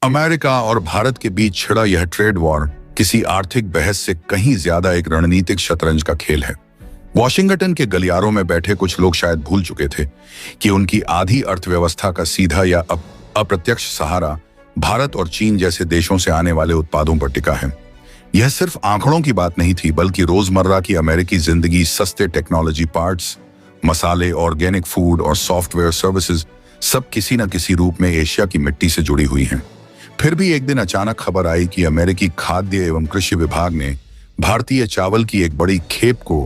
America और भारत के बीच छिड़ा यह ट्रेड वॉर किसी आर्थिक बहस से कहीं ज्यादा एक रणनीतिक शतरंज का खेल है। वॉशिंगटन के गलियारों में बैठे कुछ लोग शायद भूल चुके थे कि उनकी आधी अर्थव्यवस्था का सीधा या अप्रत्यक्ष सहारा भारत और चीन जैसे देशों से आने वाले उत्पादों पर टिका है। यह सिर्फ आंकड़ों की बात नहीं थी, बल्कि रोजमर्रा की अमेरिकी जिंदगी, सस्ते टेक्नोलॉजी पार्ट्स, मसाले, ऑर्गेनिक फूड और सॉफ्टवेयर सर्विसेज सब किसी न किसी रूप में एशिया की मिट्टी से जुड़ी हुई हैं। फिर भी एक दिन अचानक खबर आई कि अमेरिकी खाद्य एवं कृषि विभाग ने भारतीय चावल की एक बड़ी खेप को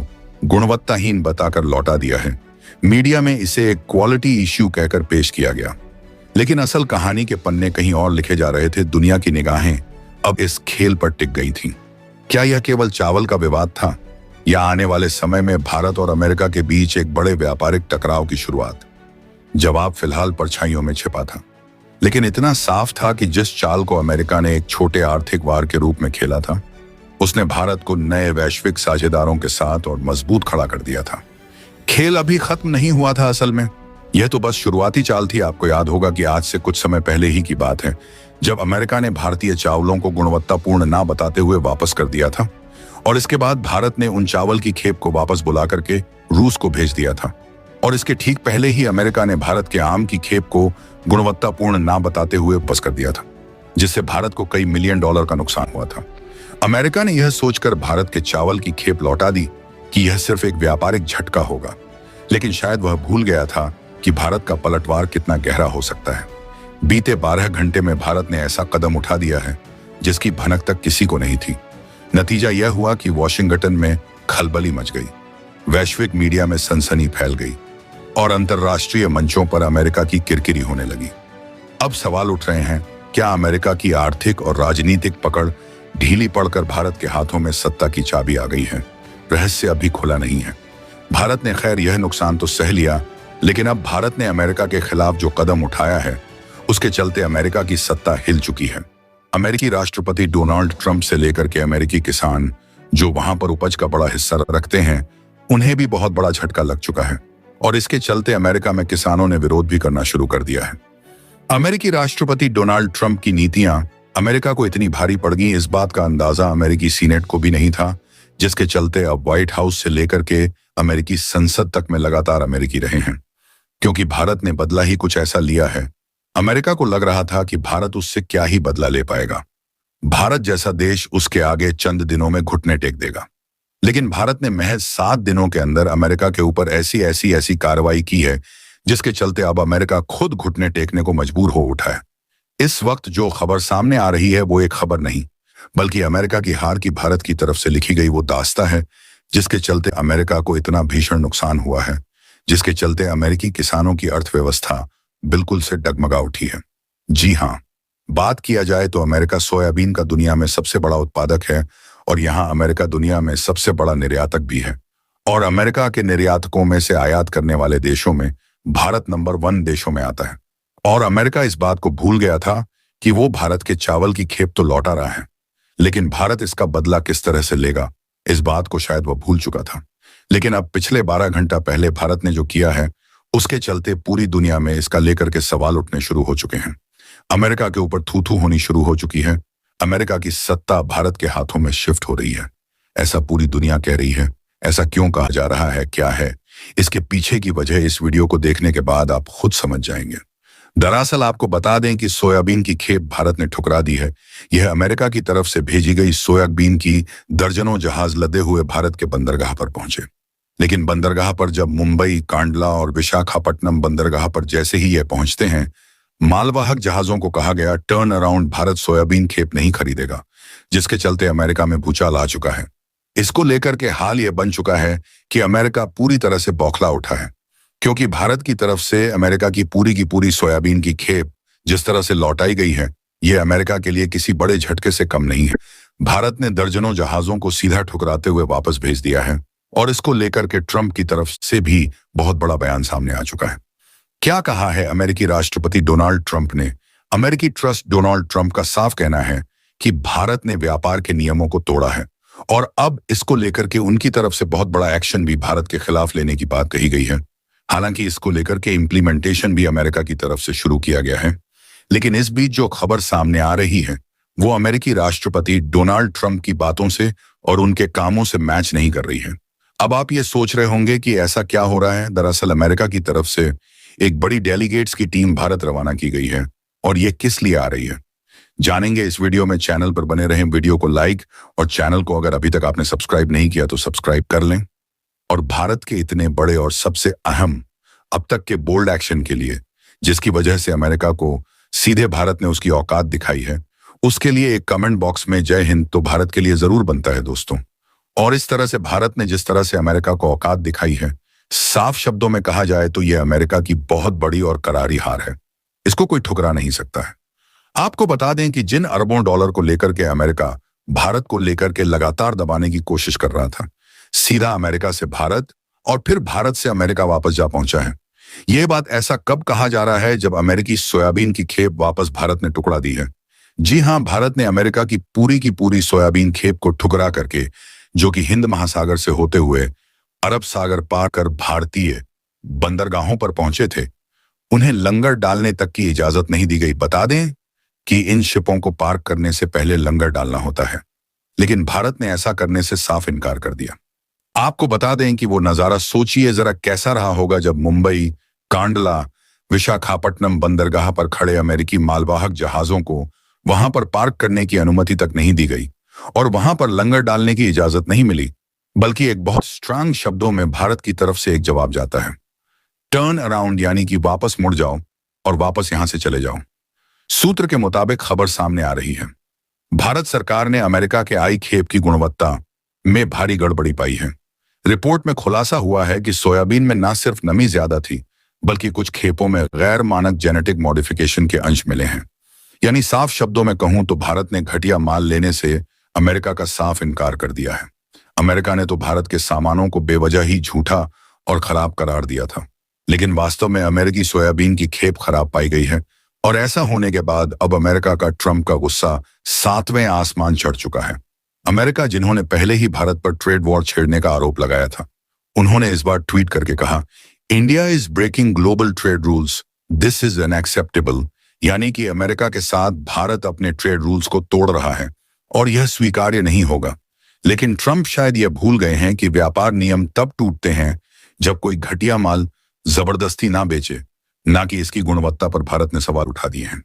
गुणवत्ताहीन बताकर लौटा दिया है। मीडिया में इसे एक क्वालिटी इश्यू कहकर पेश किया गया, लेकिन असल कहानी के पन्ने कहीं और लिखे जा रहे थे। दुनिया की निगाहें अब इस खेल पर टिक गई थीं। क्या यह केवल चावल का विवाद था, या आने वाले समय में भारत और अमेरिका के बीच एक बड़े व्यापारिक टकराव की शुरुआत? जवाब फिलहाल परछाइयों में छिपा था, लेकिन इतना साफ था कि जिस चाल को अमेरिका ने एक छोटे आर्थिक वार के रूप में खेला था, उसने भारत को नए वैश्विक साझेदारों के साथ और मजबूत खड़ा कर दिया था। खेल अभी खत्म नहीं हुआ था। असल में यह तो बस शुरुआती चाल थी। आपको याद होगा कि आज से कुछ समय पहले ही की बात है जब अमेरिका ने भारतीय चावलों को गुणवत्तापूर्ण ना बताते हुए वापस कर दिया था, और इसके बाद भारत ने उन चावल की खेप को वापस बुला करके रूस को भेज दिया था। और इसके ठीक पहले ही अमेरिका ने भारत के आम की खेप को गुणवत्तापूर्ण ना बताते हुए वापस कर दिया था, जिससे भारत को कई मिलियन डॉलर का नुकसान हुआ था। अमेरिका ने यह सोचकर भारत के चावल की खेप लौटा दी कि यह सिर्फ एक व्यापारिक झटका होगा, लेकिन शायद वह भूल गया था कि भारत का पलटवार कितना गहरा हो सकता है। बीते 12 घंटे में भारत ने ऐसा कदम उठा दिया है जिसकी भनक तक किसी को नहीं थी। नतीजा यह हुआ कि वॉशिंगटन में खलबली मच गई, वैश्विक मीडिया में सनसनी फैल गई और अंतर्राष्ट्रीय मंचों पर अमेरिका की किरकिरी होने लगी। अब सवाल उठ रहे हैं, क्या अमेरिका की आर्थिक और राजनीतिक पकड़ ढीली पड़कर भारत के हाथों में सत्ता की चाबी आ गई है? रहस्य अभी खुला नहीं है। भारत ने खैर यह नुकसान तो सह लिया, लेकिन अब भारत ने अमेरिका के खिलाफ जो कदम उठाया है, उसके चलते अमेरिका की सत्ता हिल चुकी है। अमेरिकी राष्ट्रपति डोनाल्ड ट्रंप से लेकर के अमेरिकी किसान जो वहां पर उपज का बड़ा हिस्सा रखते हैं, उन्हें भी बहुत बड़ा झटका लग चुका है, और इसके चलते अमेरिका में किसानों ने विरोध भी करना शुरू कर दिया है। अमेरिकी राष्ट्रपति डोनाल्ड ट्रंप की नीतियां अमेरिका को इतनी भारी पड़ गई, इस बात का अंदाजा अमेरिकी सीनेट को भी नहीं था, जिसके चलते अब व्हाइट हाउस से लेकर के अमेरिकी संसद तक में लगातार अमेरिकी रहे हैं, क्योंकि भारत ने बदला ही कुछ ऐसा लिया है। अमेरिका को लग रहा था कि भारत उससे क्या ही बदला ले पाएगा, भारत जैसा देश उसके आगे चंद दिनों में घुटने टेक देगा। लेकिन भारत ने महज 7 दिनों के अंदर अमेरिका के ऊपर ऐसी कार्रवाई की है, जिसके चलते अब अमेरिका खुद घुटने टेकने को मजबूर हो उठा है। इस वक्त जो खबर सामने आ रही है वो एक खबर नहीं, बल्कि अमेरिका की हार की भारत की तरफ से लिखी गई वो दास्तां है, जिसके चलते अमेरिका को इतना भीषण नुकसान हुआ है, जिसके चलते अमेरिकी किसानों की अर्थव्यवस्था बिल्कुल से डगमगा उठी है। जी हाँ, बात किया जाए तो अमेरिका सोयाबीन का दुनिया में सबसे बड़ा उत्पादक है, और यहाँ अमेरिका दुनिया में सबसे बड़ा निर्यातक भी है। और अमेरिका के निर्यातकों में से आयात करने वाले देशों में भारत नंबर 1 देशों में आता है। और अमेरिका इस बात को भूल गया था कि वो भारत के चावल की खेप तो लौटा रहा है, लेकिन भारत इसका बदला किस तरह से लेगा, इस बात को शायद वह भूल चुका था। लेकिन अब पिछले 12 घंटा पहले भारत ने जो किया है, उसके चलते पूरी दुनिया में इसका लेकर के सवाल उठने शुरू हो चुके हैं। अमेरिका के ऊपर थू-थू होनी शुरू हो चुकी है। अमेरिका की सत्ता भारत के हाथों में शिफ्ट हो रही है, ऐसा पूरी दुनिया कह रही है। ऐसा क्यों कहा जा रहा है, क्या है इसके पीछे की वजह, इस वीडियो को देखने के बाद आप खुद समझ जाएंगे। दरअसल आपको बता दें कि सोयाबीन की खेप भारत ने ठुकरा दी है। यह अमेरिका की तरफ से भेजी गई सोयाबीन की दर्जनों जहाज लदे हुए भारत के बंदरगाह पर पहुंचे, लेकिन बंदरगाह पर जब मुंबई, कांडला और विशाखापट्टनम बंदरगाह पर जैसे ही ये पहुंचते हैं, मालवाहक जहाजों को कहा गया टर्न अराउंड, भारत सोयाबीन खेप नहीं खरीदेगा, जिसके चलते अमेरिका में भूचाल आ चुका है। इसको लेकर के हाल ये बन चुका है कि अमेरिका पूरी तरह से बौखला उठा है, क्योंकि भारत की तरफ से अमेरिका की पूरी सोयाबीन की खेप जिस तरह से लौटाई गई है, ये अमेरिका के लिए किसी बड़े झटके से कम नहीं है। भारत ने दर्जनों जहाजों को सीधा ठुकराते हुए वापस भेज दिया है, और इसको लेकर के ट्रंप की तरफ से भी बहुत बड़ा बयान सामने आ चुका है। क्या कहा है अमेरिकी राष्ट्रपति डोनाल्ड ट्रंप ने? अमेरिकी ट्रस्ट डोनाल्ड ट्रंप का साफ कहना है कि भारत ने व्यापार के नियमों को तोड़ा है, और अब इसको लेकर के उनकी तरफ से बहुत बड़ा एक्शन भी भारत के खिलाफ लेने की बात कही गई है। हालांकि इसको लेकर के इम्प्लीमेंटेशन भी अमेरिका की तरफ से शुरू किया गया है। लेकिन इस बीच जो खबर सामने आ रही है वो अमेरिकी राष्ट्रपति डोनाल्ड ट्रंप की बातों से और उनके कामों से मैच नहीं कर रही है। अब आप ये सोच रहे होंगे कि ऐसा क्या हो रहा है। दरअसल अमेरिका की तरफ से एक बड़ी डेलीगेट्स की टीम भारत रवाना की गई है और ये किस लिए आ रही है जानेंगे इस वीडियो में। चैनल पर बने रहें, वीडियो को लाइक और चैनल को अगर अभी तक आपने सब्सक्राइब नहीं किया तो सब्सक्राइब कर लें। और भारत के इतने बड़े और सबसे अहम अब तक के बोल्ड एक्शन के लिए, जिसकी वजह से अमेरिका को सीधे भारत ने उसकी औकात दिखाई है, उसके लिए एक कमेंट बॉक्स में जय हिंद तो भारत के लिए जरूर बनता है दोस्तों। और इस तरह से भारत ने जिस तरह से अमेरिका को औकात दिखाई है, साफ शब्दों में कहा जाए तो यह अमेरिका की बहुत बड़ी और करारी हार है। इसको कोई ठुकरा नहीं सकता है। आपको बता दें कि जिन अरबों डॉलर को लेकर के अमेरिका भारत को लेकर के लगातार दबाने की कोशिश कर रहा था, सीधा अमेरिका से भारत और फिर भारत से अमेरिका वापस जा पहुंचा है। यह बात ऐसा कब कहा जा रहा है जब अमेरिकी सोयाबीन की खेप वापस भारत ने टुकड़ा दी है। जी हां, भारत ने अमेरिका की पूरी सोयाबीन खेप को ठुकरा करके, जो कि हिंद महासागर से होते हुए अरब सागर पार कर भारतीय बंदरगाहों पर पहुंचे थे, उन्हें लंगर डालने तक की इजाजत नहीं दी गई। बता दें कि इन शिपों को पार्क करने से पहले लंगर डालना होता है, लेकिन भारत ने ऐसा करने से साफ इनकार कर दिया। आपको बता दें कि वो नजारा सोचिए जरा कैसा रहा होगा जब मुंबई, कांडला, विशाखापट्टनम बंदरगाह पर खड़े अमेरिकी मालवाहक जहाजों को वहां पर पार्क करने की अनुमति तक नहीं दी गई और वहां पर लंगर डालने की इजाजत नहीं मिली, बल्कि एक बहुत स्ट्रांग शब्दों में भारत की तरफ से एक जवाब जाता है, टर्न अराउंड, यानी कि वापस मुड़ जाओ और वापस यहां से चले जाओ। सूत्र के मुताबिक खबर सामने आ रही है, भारत सरकार ने अमेरिका के आई खेप की गुणवत्ता में भारी गड़बड़ी पाई है। रिपोर्ट में खुलासा हुआ है कि सोयाबीन में न सिर्फ नमी ज्यादा थी, बल्कि कुछ खेपों में गैर मानक जेनेटिक मॉडिफिकेशन के अंश मिले हैं। यानी साफ शब्दों में कहूं तो भारत ने घटिया माल लेने से अमेरिका का साफ इनकार कर दिया है। अमेरिका ने तो भारत के सामानों को बेवजह ही झूठा और खराब करार दिया था, लेकिन वास्तव में अमेरिकी सोयाबीन की खेप खराब पाई गई है। और ऐसा होने के बाद अब अमेरिका का ट्रंप का गुस्सा 7वें आसमान चढ़ चुका है। अमेरिका, जिन्होंने पहले ही भारत पर ट्रेड वॉर छेड़ने का आरोप लगाया था, उन्होंने इस बार ट्वीट करके कहा, India is breaking global trade rules, this is unacceptable. यानी कि अमेरिका के साथ भारत अपने ट्रेड रूल्स को तोड़ रहा है और यह स्वीकार्य नहीं होगा। लेकिन ट्रंप शायद यह भूल गए हैं कि व्यापार नियम तब टूटते हैं जब कोई घटिया माल जबरदस्ती ना बेचे, ना कि इसकी गुणवत्ता पर भारत ने सवाल उठा दिए हैं।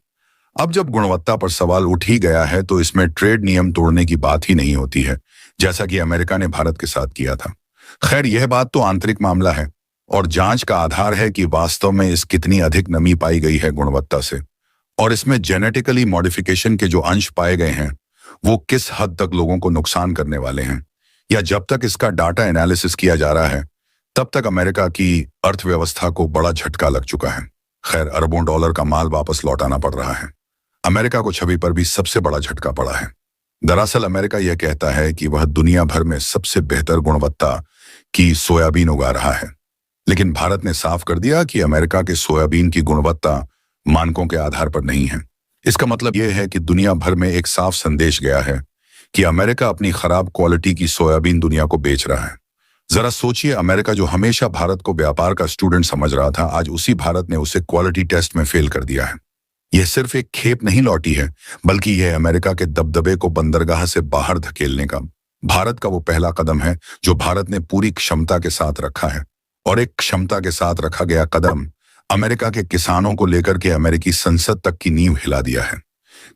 अब जब गुणवत्ता पर सवाल उठ ही गया है तो इसमें ट्रेड नियम तोड़ने की बात ही नहीं होती है, जैसा कि अमेरिका ने भारत के साथ किया था। खैर, यह बात तो आंतरिक मामला है और जांच का आधार है कि वास्तव में इस कितनी अधिक नमी पाई गई है गुणवत्ता से, और इसमें जेनेटिकली मॉडिफिकेशन के जो अंश पाए गए हैं वो किस हद तक लोगों को नुकसान करने वाले हैं, या जब तक इसका डाटा एनालिसिस किया जा रहा है तब तक अमेरिका की अर्थव्यवस्था को बड़ा झटका लग चुका है। खैर, अरबों डॉलर का माल वापस लौटाना पड़ रहा है। अमेरिका को छवि पर भी सबसे बड़ा झटका पड़ा है। दरअसल अमेरिका यह कहता है कि वह दुनिया भर में सबसे बेहतर गुणवत्ता की सोयाबीन उगा रहा है, लेकिन भारत ने साफ कर दिया कि अमेरिका के सोयाबीन की गुणवत्ता मानकों के आधार पर नहीं है। इसका मतलब यह है कि दुनिया भर में एक साफ संदेश गया है कि अमेरिका अपनी खराब क्वालिटी की सोयाबीन दुनिया को बेच रहा है। जरा सोचिए, अमेरिका जो हमेशा भारत को व्यापार का स्टूडेंट समझ रहा था, आज उसी भारत ने उसे क्वालिटी टेस्ट में फेल कर दिया है। यह सिर्फ एक खेप नहीं लौटी है, बल्कि यह अमेरिका के दबदबे को बंदरगाह से बाहर धकेलने का भारत का वो पहला कदम है जो भारत ने पूरी क्षमता के साथ रखा है। और एक क्षमता के साथ रखा गया कदम अमेरिका के किसानों को लेकर के अमेरिकी संसद तक की नींव हिला दिया है।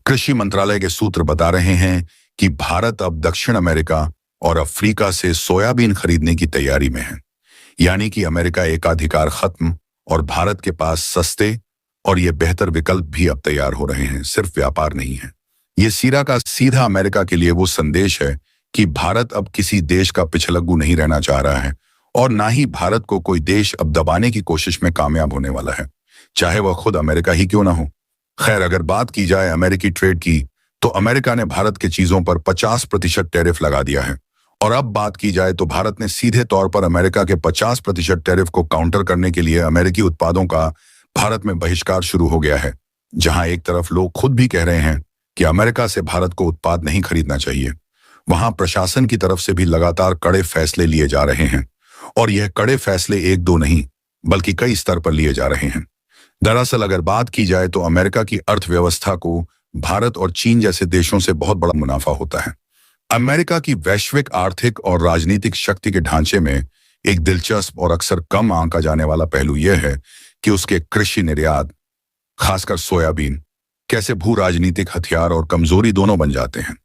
कृषि मंत्रालय के सूत्र बता रहे हैं कि भारत अब दक्षिण अमेरिका और अफ्रीका से सोयाबीन खरीदने की तैयारी में है। यानी कि अमेरिका एकाधिकार खत्म और भारत के पास सस्ते और ये बेहतर विकल्प भी अब तैयार हो रहे हैं। सिर्फ व्यापार नहीं है, ये सीधा का सीधा अमेरिका के लिए वो संदेश है कि भारत अब किसी देश का पिछलग्गू नहीं रहना चाह रहा है और ना ही भारत को कोई देश अब दबाने की कोशिश में कामयाब होने वाला है, चाहे वह खुद अमेरिका ही क्यों ना हो। खैर, अगर बात की जाए अमेरिकी ट्रेड की, तो अमेरिका ने भारत के चीजों पर 50% टैरिफ लगा दिया है। और अब बात की जाए तो भारत ने सीधे तौर पर अमेरिका के 50% टैरिफ को काउंटर करने के लिए अमेरिकी उत्पादों का भारत में बहिष्कार शुरू हो गया है। जहां एक तरफ लोग खुद भी कह रहे हैं कि अमेरिका से भारत को उत्पाद नहीं खरीदना चाहिए, वहां प्रशासन की तरफ से भी लगातार कड़े फैसले लिए जा रहे हैं। और यह कड़े फैसले एक दो नहीं बल्कि कई स्तर पर लिए जा रहे हैं। दरअसल अगर बात की जाए तो अमेरिका की अर्थव्यवस्था को भारत और चीन जैसे देशों से बहुत बड़ा मुनाफा होता है। अमेरिका की वैश्विक आर्थिक और राजनीतिक शक्ति के ढांचे में एक दिलचस्प और अक्सर कम आंका जाने वाला पहलू यह है कि उसके कृषि निर्यात, खासकर सोयाबीन, कैसे भू राजनीतिक हथियार और कमजोरी दोनों बन जाते हैं।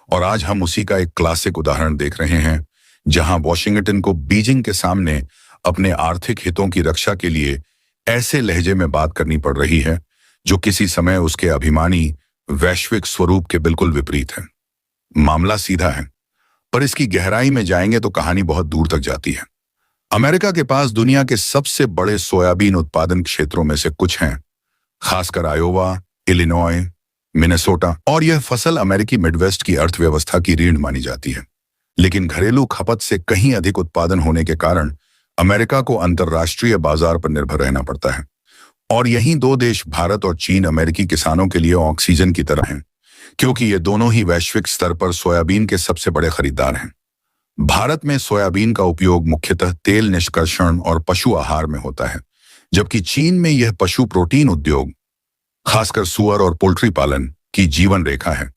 और आज हम उसी का एक क्लासिक उदाहरण देख रहे हैं, जहां वॉशिंगटन को बीजिंग के सामने अपने आर्थिक हितों की रक्षा के लिए ऐसे लहजे में बात करनी पड़ रही है जो किसी समय उसके अभिमानी वैश्विक स्वरूप के बिल्कुल विपरीत है। मामला सीधा है, पर इसकी गहराई में जाएंगे तो कहानी बहुत दूर तक जाती है। अमेरिका के पास दुनिया के सबसे बड़े सोयाबीन उत्पादन क्षेत्रों में से कुछ हैं, खासकर आयोवा, इलिनॉय, मिनेसोटा, और यह फसल अमेरिकी मिडवेस्ट की अर्थव्यवस्था की रीढ़ मानी जाती है। लेकिन घरेलू खपत से कहीं अधिक उत्पादन होने के कारण अमेरिका को अंतर्राष्ट्रीय बाजार पर निर्भर रहना पड़ता है। और यही दो देश भारत और चीन अमेरिकी किसानों के लिए ऑक्सीजन की तरह हैं, क्योंकि ये दोनों ही वैश्विक स्तर पर सोयाबीन के सबसे बड़े खरीदार हैं। भारत में सोयाबीन का उपयोग मुख्यतः तेल निष्कर्षण और पशु आहार में होता है, जबकि चीन में यह पशु प्रोटीन उद्योग, खासकर सुअर और पोल्ट्री पालन, की जीवन रेखा है।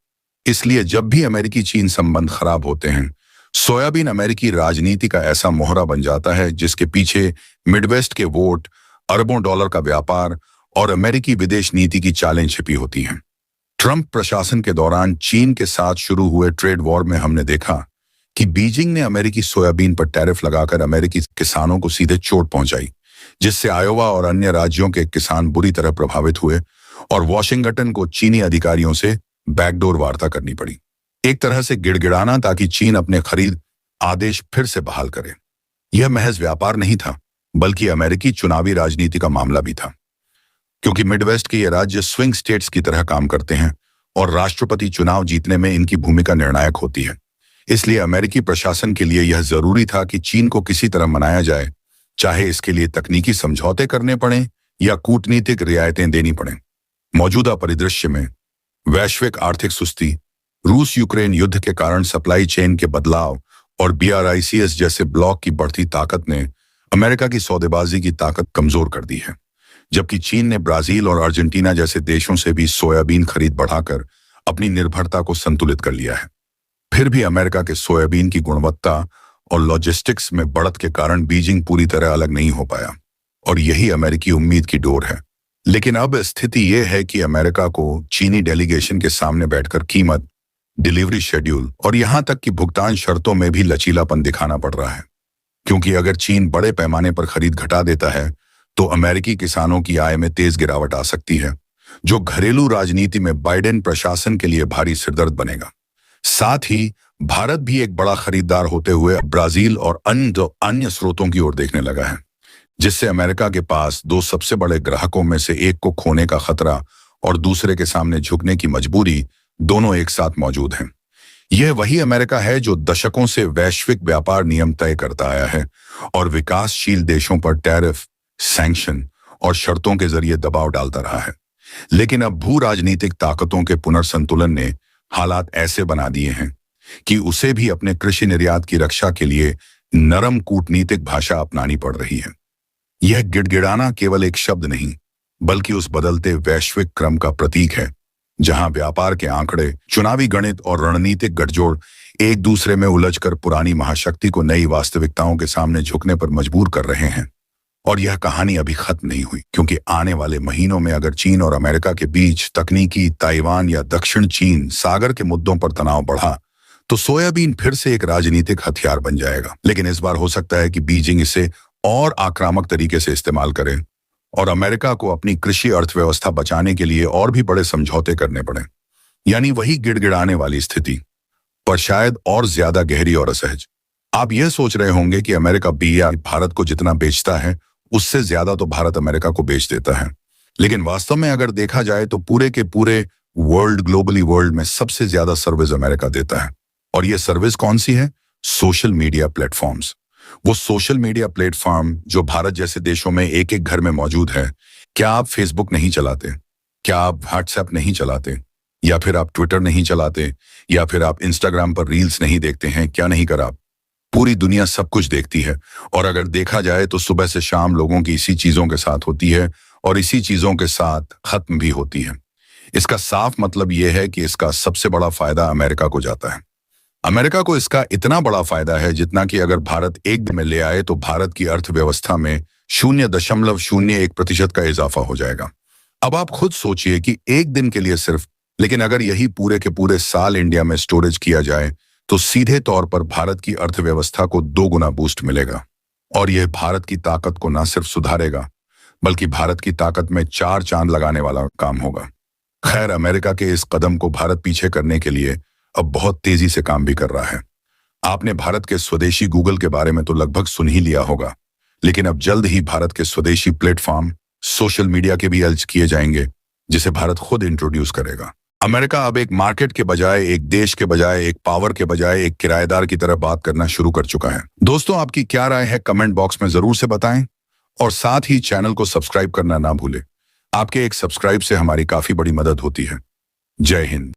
इसलिए जब भी अमेरिकी चीन संबंध खराब होते हैं, सोयाबीन अमेरिकी राजनीति का ऐसा मोहरा बन जाता है जिसके पीछे मिडवेस्ट के वोट, अरबों डॉलर का व्यापार और अमेरिकी विदेश नीति की चालें छिपी होती हैं। ट्रंप प्रशासन के दौरान चीन के साथ शुरू हुए ट्रेड वॉर में हमने देखा कि बीजिंग ने अमेरिकी सोयाबीन पर टैरिफ लगाकर अमेरिकी किसानों को सीधे चोट पहुंचाई, जिससे आयोवा और अन्य राज्यों के किसान बुरी तरह प्रभावित हुए और वॉशिंगटन को चीनी अधिकारियों से बैकडोर वार्ता करनी पड़ी, एक तरह से गिड़गिड़ाना ताकि चीन अपने खरीद आदेश फिर से बहाल करे। यह महज व्यापार नहीं था, बल्कि अमेरिकी चुनावी राजनीति का मामला भी था, क्योंकि मिडवेस्ट के ये राज्य स्विंग स्टेट्स की तरह काम करते हैं और राष्ट्रपति चुनाव जीतने में इनकी भूमिका निर्णायक होती है। इसलिए अमेरिकी प्रशासन के लिए यह जरूरी था कि चीन को किसी तरह मनाया जाए, चाहे इसके लिए तकनीकी समझौते करने पड़े या कूटनीतिक रियायतें देनी पड़े। मौजूदा परिदृश्य में वैश्विक आर्थिक सुस्ती, रूस यूक्रेन युद्ध के कारण सप्लाई चेन के बदलाव और BRICS जैसे ब्लॉक की बढ़ती ताकत ने अमेरिका की सौदेबाजी की ताकत कमजोर कर दी है, जबकि चीन ने ब्राजील और अर्जेंटीना जैसे देशों से भी सोयाबीन खरीद बढ़ाकर अपनी निर्भरता को संतुलित कर लिया है। फिर भी अमेरिका के सोयाबीन की गुणवत्ता और लॉजिस्टिक्स में बढ़त के कारण बीजिंग पूरी तरह अलग नहीं हो पाया, और यही अमेरिकी उम्मीद की डोर है। लेकिन अब स्थिति यह है कि अमेरिका को चीनी डेलीगेशन के सामने बैठकर कीमत, डिलीवरी शेड्यूल और यहां तक कि भुगतान शर्तों में भी लचीलापन दिखाना पड़ रहा है, क्योंकि अगर चीन बड़े पैमाने पर खरीद घटा देता है तो अमेरिकी किसानों की आय में तेज गिरावट आ सकती है, जो घरेलू राजनीति में बाइडेन प्रशासन के लिए भारी सिरदर्द बनेगा। साथ ही भारत भी एक बड़ा खरीदार होते हुए ब्राजील और अन्य स्रोतों की ओर देखने लगा है, जिससे अमेरिका के पास दो सबसे बड़े ग्राहकों में से एक को खोने का खतरा और दूसरे के सामने झुकने की मजबूरी दोनों एक साथ मौजूद हैं। यह वही अमेरिका है जो दशकों से वैश्विक व्यापार नियम तय करता आया है और विकासशील देशों पर टैरिफ, सैंक्शन और शर्तों के जरिए दबाव डालता रहा है। लेकिन अब भू राजनीतिक ताकतों के पुनर्संतुलन ने हालात ऐसे बना दिए हैं कि उसे भी अपने कृषि निर्यात की रक्षा के लिए नरम कूटनीतिक भाषा अपनानी पड़ रही है। यह गिड़गिड़ाना केवल एक शब्द नहीं, बल्कि उस बदलते वैश्विक क्रम का प्रतीक है, जहां व्यापार के आंकड़े, चुनावी गणित और रणनीतिक गठजोड़ एक दूसरे में उलझकर पुरानी महाशक्ति को नई वास्तविकताओं के सामने झुकने पर मजबूर कर रहे हैं। और यह कहानी अभी खत्म नहीं हुई, क्योंकि आने वाले महीनों में अगर चीन और अमेरिका के बीच तकनीकी, ताइवान या दक्षिण चीन सागर के मुद्दों पर तनाव बढ़ा तो सोयाबीन फिर से एक राजनीतिक हथियार बन जाएगा। लेकिन इस बार हो सकता है कि बीजिंग इसे और आक्रामक तरीके से इस्तेमाल करे और अमेरिका को अपनी कृषि अर्थव्यवस्था बचाने के लिए और भी बड़े समझौते करने पड़े, यानी वही गिड़गिड़ाने वाली स्थिति, पर शायद और ज्यादा गहरी और असहज। आप यह सोच रहे होंगे कि अमेरिका भारत को जितना बेचता है उससे ज्यादा तो भारत अमेरिका को बेच देता है, लेकिन वास्तव में अगर देखा जाए तो पूरे के पूरे ग्लोबली वर्ल्ड में सबसे ज्यादा सर्विस अमेरिका देता है। और यह सर्विस कौन सी है? Social media platforms. वो सोशल मीडिया प्लेटफॉर्म जो भारत जैसे देशों में एक एक घर में मौजूद है। क्या आप फेसबुक नहीं चलाते? क्या आप व्हाट्सएप नहीं चलाते? या फिर आप ट्विटर नहीं चलाते? या फिर आप इंस्टाग्राम पर रील्स नहीं देखते हैं? क्या नहीं कर आप? पूरी दुनिया सब कुछ देखती है, और अगर देखा जाए तो सुबह से शाम लोगों की इसी चीजों के साथ होती है और इसी चीजों के साथ खत्म भी होती है। इसका साफ मतलब यह है कि इसका सबसे बड़ा फायदा अमेरिका को जाता है। अमेरिका को इसका इतना बड़ा फायदा है जितना कि अगर भारत एक दिन में ले आए तो भारत की अर्थव्यवस्था में 0.01% का इजाफा हो जाएगा। अब आप खुद सोचिए कि एक दिन के लिए सिर्फ, लेकिन अगर यही पूरे के पूरे साल इंडिया में स्टोरेज किया जाए तो सीधे तौर पर भारत की अर्थव्यवस्था को 2 गुना बूस्ट मिलेगा। और यह भारत की ताकत को न सिर्फ सुधारेगा बल्कि भारत की ताकत में 4 चांद लगाने वाला काम होगा। खैर, अमेरिका के इस कदम को भारत पीछे करने के लिए अब बहुत तेजी से काम भी कर रहा है। आपने भारत के स्वदेशी गूगल के बारे में तो लगभग सुन ही लिया होगा, लेकिन अब जल्द ही भारत के स्वदेशी प्लेटफॉर्म सोशल मीडिया के भी लॉन्च किए जाएंगे, जिसे भारत खुद इंट्रोड्यूस करेगा। अमेरिका अब एक मार्केट के बजाय, एक देश के बजाय, एक पावर के बजाय एक किराएदार की तरह बात करना शुरू कर चुका है। दोस्तों, आपकी क्या राय है कमेंट बॉक्स में जरूर से बताएं, और साथ ही चैनल को सब्सक्राइब करना ना भूलें। आपके एक सब्सक्राइब से हमारी काफी बड़ी मदद होती है। जय हिंद।